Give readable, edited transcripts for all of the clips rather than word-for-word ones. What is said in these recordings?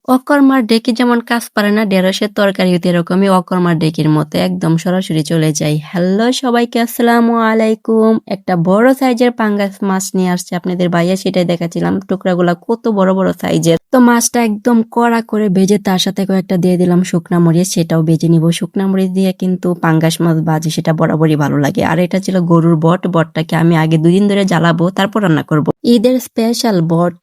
অকর্মার ডেকে যেমন কাজ পারে না, ঢেঁড়সের তরকারিও তো এরকমই অকর্মার ডেকের মতো একদম সরাসরি চলে যায়। হ্যালো সবাইকে, আসসালামু আলাইকুম। একটা বড় সাইজের পাঙ্গাস মাছ নিয়ে আসছে আপনাদের ভাইয়া, সেটাই দেখাচ্ছিলাম। টুকরাগুলা কত বড় বড় সাইজের। তো মাছটা একদম কড়া করে ভেজে তার সাথে কয়েকটা দিয়ে দিলাম শুকনা মরিচ, সেটাও ভেজে নিব। শুকনা মরিচ দিয়ে কিন্তু পাঙ্গাস মাছ ভাজি সেটা বরাবরই ভালো লাগে। আর এটা ছিল গরুর বটটাকে আমি আগে 2 দিন ধরে জ্বালাবো, তারপর রান্না করব। ঈদের স্পেশাল বট,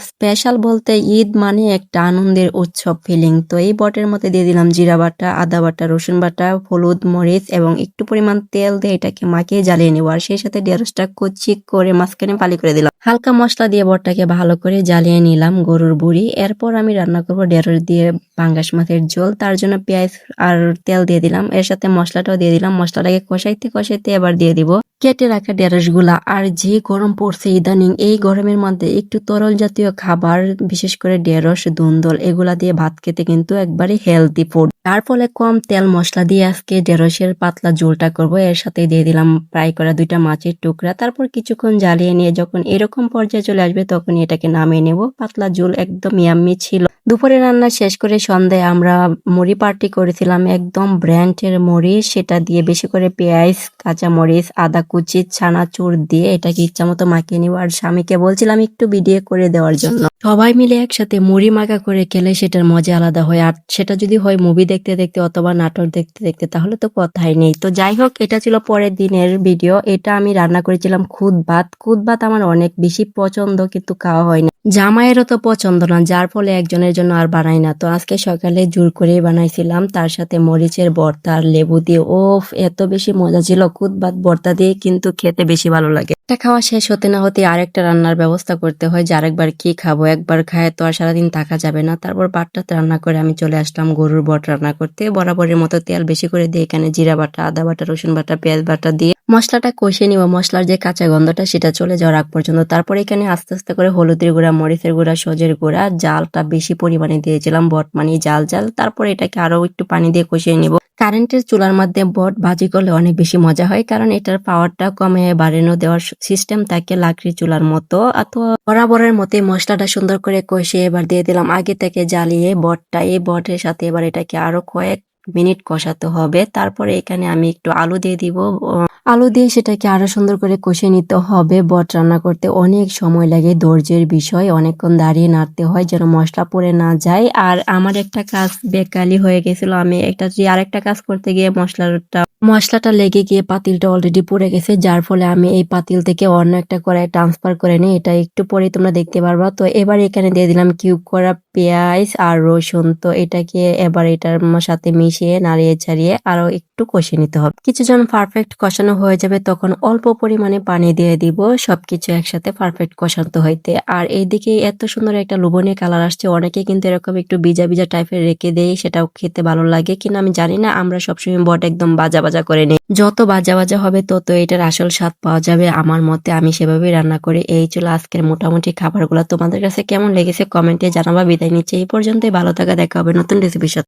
স্পেশাল বলতে ঈদ মানে একটা আনন্দের উৎসব ফিলিং। তো এই বটের মধ্যে দিয়ে দিলাম জিরা বাটা, আদা বাটা, রসুন বাটা, হলুদ, মরিচ এবং একটু পরিমাণ তেল দিয়ে এটাকে মাখিয়ে জ্বালিয়ে নেব। আর সেই সাথে ঢেঁড়সটা কুচি করে মাঝখানে ফালি করে দিলাম। হালকা মশলা দিয়ে বটটাকে ভালো করে জ্বালিয়ে নিলাম গরুর বুড়ি। এরপর আমি রান্না করব ঢেঁড়স দিয়ে পাঙ্গাস মাছের ঝোল। তার জন্য পেঁয়াজ আর তেল দিয়ে দিলাম, এর সাথে মশলাটাও দিয়ে দিলাম। মশলাটাকে কষাইতে কষাইতে এবার দিয়ে দিব কেটে রাখা ঢেঁড়স গুলা। আর যে গরম পড়ছে ইদানিং, এই গরমের মধ্যে একটু তরল জাতীয় খাবার, বিশেষ করে ঢেঁড়স, ধুন্দল, এগুলা দিয়ে ভাত খেতে কিন্তু একবারে হেলদি ফুড। তার ফলে কম তেল মশলা দিয়ে আজকে ঢেঁড়সের পাতলা ঝোলটা করব। এর সাথে দিয়ে দিলাম ফ্রাই করা 2টা মাছের টুকরা। তারপর কিছুক্ষণ জ্বালিয়ে নিয়ে যখন এরকম পর্যায়ে চলে আসবে তখন এটাকে নামিয়ে নেব। পাতলা ঝোল একদম ইয়াম্মি ছিল। দুপুরে রান্না শেষ করে সন্ধ্যায় আমরা মুড়ি পার্টি করেছিলাম, একদম ব্র্যান্ডের মুড়ি। সেটা দিয়ে বেশি করে পেঁয়াজ, কাঁচা মরিচ, আদা কুচি, চানাচুর দিয়ে এটাকে ইচ্ছা মতো মাখিয়ে নিব। আর স্বামীকে বলছিলাম একটু ভিডিও করে দেওয়ার জন্য। সবাই মিলে একসাথে মুড়ি মাখা করে খেলে সেটার মজা আলাদা হয়। আর সেটা যদি হয় মুভি দেখতে দেখতে অথবা নাটক দেখতে দেখতে, তাহলে তো কথাই নেই। তো যাই হোক, এটা ছিল পরের দিনের ভিডিও। এটা আমি রান্না করেছিলাম খুদ ভাত। খুদ ভাত আমার অনেক বেশি পছন্দ, কিন্তু খাওয়া হয় না। জামাইয়েরও তো পছন্দ না, যার ফলে একজনের জন্য আর বানাই না। তো আজকে সকালে জোর করেই বানাইছিলাম, তার সাথে মরিচের ভর্তা আর লেবু দিয়ে। ওফ, এত বেশি মজা ছিল। খুদ ভাত ভর্তা দিয়ে কিন্তু খেতে বেশি ভালো লাগে। একটা খাওয়া শেষ হতে না হতে আরেকটা রান্নার ব্যবস্থা করতে হয়, যে আরেকবার কি খাবো, একবার খায় তো আর সারাদিন থাকা যাবে না। তারপর ভাতটাতে রান্না করে আমি চলে আসলাম গরুর বট রান্না করতে। বরাবরের মতো তেল বেশি করে দিয়ে এখানে জিরা বাটা, আদা বাটা, রসুন বাটা, পেঁয়াজ বাটা দিয়ে মশলাটা কষিয়ে নিব। মশলার যে কাঁচা গন্ধটা সেটা চলে যাওয়ার আগ পর্যন্ত। তারপরে এখানে আস্তে আস্তে করে হলুদের গুঁড়া, মরিচের গুঁড়া, সজের গুঁড়া, জালটা বেশি পরিমাণে দিয়েছিলাম, বট মানে জাল জাল। তারপরে এটাকে আরো একটু পানি দিয়ে কষিয়ে নিব। কারেন্টের চুলার মধ্যে বট ভাজি করলে অনেক বেশি মজা হয়, কারণ এটার পাওয়ারটা কমে বাড়ানো দেওয়ার সিস্টেম থাকে লাকড়ি চুলার মতো। অথবা বরাবরের মতে মশলাটা সুন্দর করে কষিয়ে এবার দিয়ে দিলাম আগে থেকে জ্বালিয়ে বটটা। এই বটের সাথে এবার এটাকে আরো কয়েক মিনিট কষাতে হবে। তারপরে এখানে আমি একটু আলু দিয়ে দিব। আলু দিয়ে সেটাকে আরো সুন্দর করে কষিয়ে নিতে হবে। বট রান্না করতে অনেক সময় লাগে, ধৈর্যের বিষয়। অনেকক্ষণ দাঁড়িয়ে নাড়তে হয় যেন মশলা পড়ে না যায়। আর আমার একটা কাজ বেকালি হয়ে গেছিল, আমি আরেকটা কাজ করতে গিয়ে মশলাটা লেগে গিয়ে পাতিলটা অলরেডি পুড়ে গেছে, যার ফলে আমি এই পাতিল থেকে অন্য একটা কড়াই ট্রান্সফার করে নিই। এটা একটু পরে তোমরা দেখতে পারবা। তো এবার এখানে দিয়ে দিলাম কিউব করা পেঁয়াজ আর রসুন। তো এটাকে এবার এটার সাথে মিশিয়ে নাড়িয়ে ছাড়িয়ে আরো একটু কষিয়ে নিতে হবে। কিছুজন পারফেক্ট কষানো হয়ে যাবে তখন অল্প পরিমাণে পানি দিয়ে দিব, সবকিছু একসাথে পারফেক্ট কষাতে হইতে। আর এইদিকে এত সুন্দর একটা লোভনীয় কালার আসছে। অনেকে কিন্তু এরকম একটু ভিজা ভিজা টাইপের রেখে দেয়, সেটাও খেতে ভালো লাগে কিনা আমি জানি না। আমরা সবসময় বট একদম বাজা বাজা করে নেই। যত বাজা বাজা হবে তত এটার আসল স্বাদ পাওয়া যাবে আমার মতে। আমি সেভাবেই রান্না করি। এই ছিল আজকের মোটামুটি খাবারগুলো। তোমাদের কাছে কেমন লেগেছে কমেন্টে জানাবা। বিদায় নিচ্ছে এই পর্যন্তই। ভালো থাকা, দেখা হবে নতুন রেসিপির সাথে।